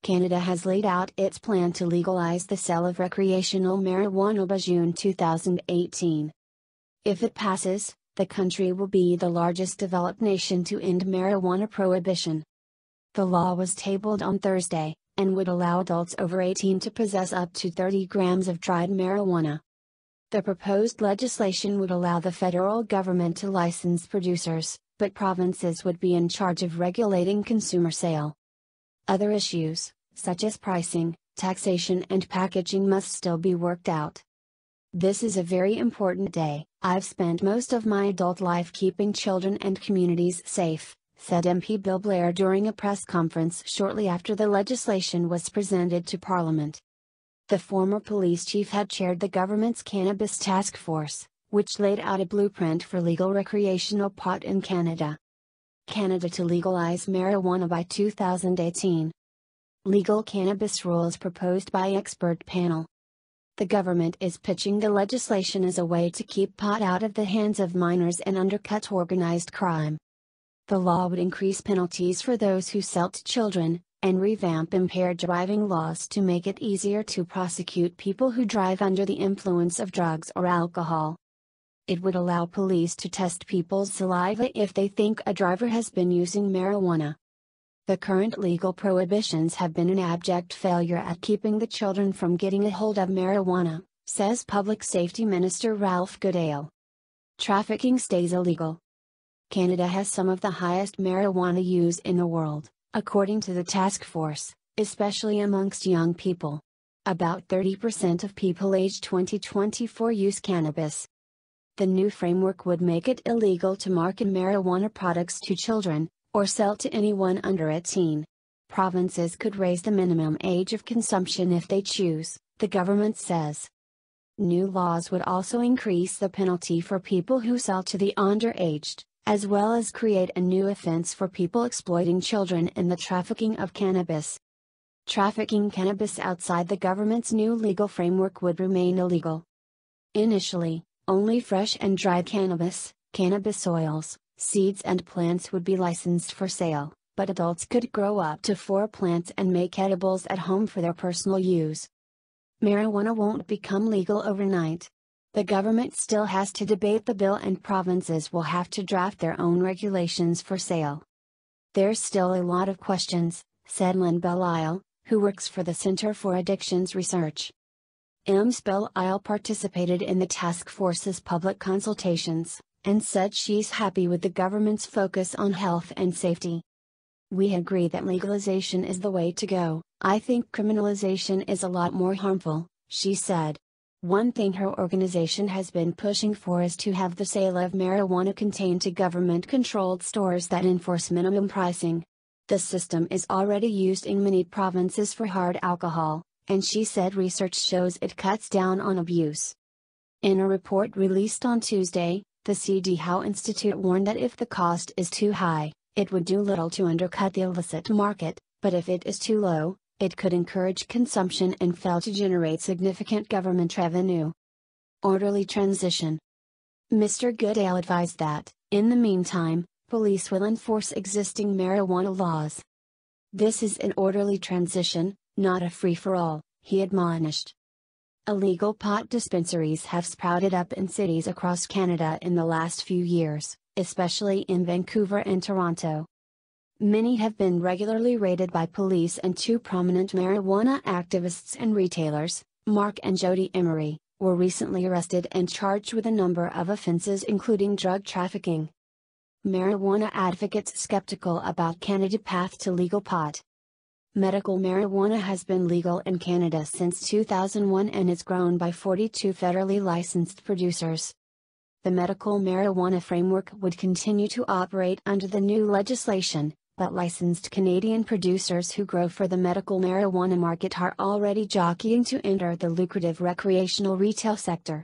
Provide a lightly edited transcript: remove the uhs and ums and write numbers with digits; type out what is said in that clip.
Canada has laid out its plan to legalize the sale of recreational marijuana by June 2018. If it passes, the country will be the largest developed nation to end marijuana prohibition. The law was tabled on Thursday, and would allow adults over 18 to possess up to 30 grams of dried marijuana. The proposed legislation would allow the federal government to license producers, but provinces would be in charge of regulating consumer sale. Other issues, such as pricing, taxation and packaging, must still be worked out. This is a very important day. I've spent most of my adult life keeping children and communities safe, said MP Bill Blair during a press conference shortly after the legislation was presented to Parliament. The former police chief had chaired the government's cannabis task force, which laid out a blueprint for legal recreational pot in Canada. Canada to legalize marijuana by 2018. Legal cannabis rules proposed by expert panel. The government is pitching the legislation as a way to keep pot out of the hands of minors and undercut organized crime. The law would increase penalties for those who sell to children, and revamp impaired driving laws to make it easier to prosecute people who drive under the influence of drugs or alcohol. It would allow police to test people's saliva if they think a driver has been using marijuana. The current legal prohibitions have been an abject failure at keeping the children from getting a hold of marijuana, says Public Safety Minister Ralph Goodale. Trafficking stays illegal. Canada has some of the highest marijuana use in the world, according to the task force, especially amongst young people. About 30% of people aged 20 to 24 use cannabis. The new framework would make it illegal to market marijuana products to children, or sell to anyone under 18. Provinces could raise the minimum age of consumption if they choose, the government says. New laws would also increase the penalty for people who sell to the underaged, as well as create a new offense for people exploiting children in the trafficking of cannabis. Trafficking cannabis outside the government's new legal framework would remain illegal. Initially, only fresh and dried cannabis oils, seeds and plants would be licensed for sale, but adults could grow up to 4 plants and make edibles at home for their personal use. Marijuana won't become legal overnight. The government still has to debate the bill and provinces will have to draft their own regulations for sale. There's still a lot of questions, said Lynn Belisle, who works for the Center for Addictions Research. Ms. Belisle participated in the task force's public consultations, and said she's happy with the government's focus on health and safety. We agree that legalization is the way to go. I think criminalization is a lot more harmful, she said. One thing her organization has been pushing for is to have the sale of marijuana contained to government-controlled stores that enforce minimum pricing. The system is already used in many provinces for hard alcohol, and she said research shows it cuts down on abuse. In a report released on Tuesday, the C.D. Howe Institute warned that if the cost is too high, it would do little to undercut the illicit market, but if it is too low, it could encourage consumption and fail to generate significant government revenue. Orderly transition. Mr. Goodale advised that, in the meantime, police will enforce existing marijuana laws. This is an orderly transition, not a free-for-all, he admonished. Illegal pot dispensaries have sprouted up in cities across Canada in the last few years, especially in Vancouver and Toronto. Many have been regularly raided by police, and 2 prominent marijuana activists and retailers, Mark and Jody Emery, were recently arrested and charged with a number of offenses including drug trafficking. Marijuana advocates skeptical about Canada's path to legal pot. Medical marijuana has been legal in Canada since 2001 and is grown by 42 federally licensed producers. The medical marijuana framework would continue to operate under the new legislation, but licensed Canadian producers who grow for the medical marijuana market are already jockeying to enter the lucrative recreational retail sector.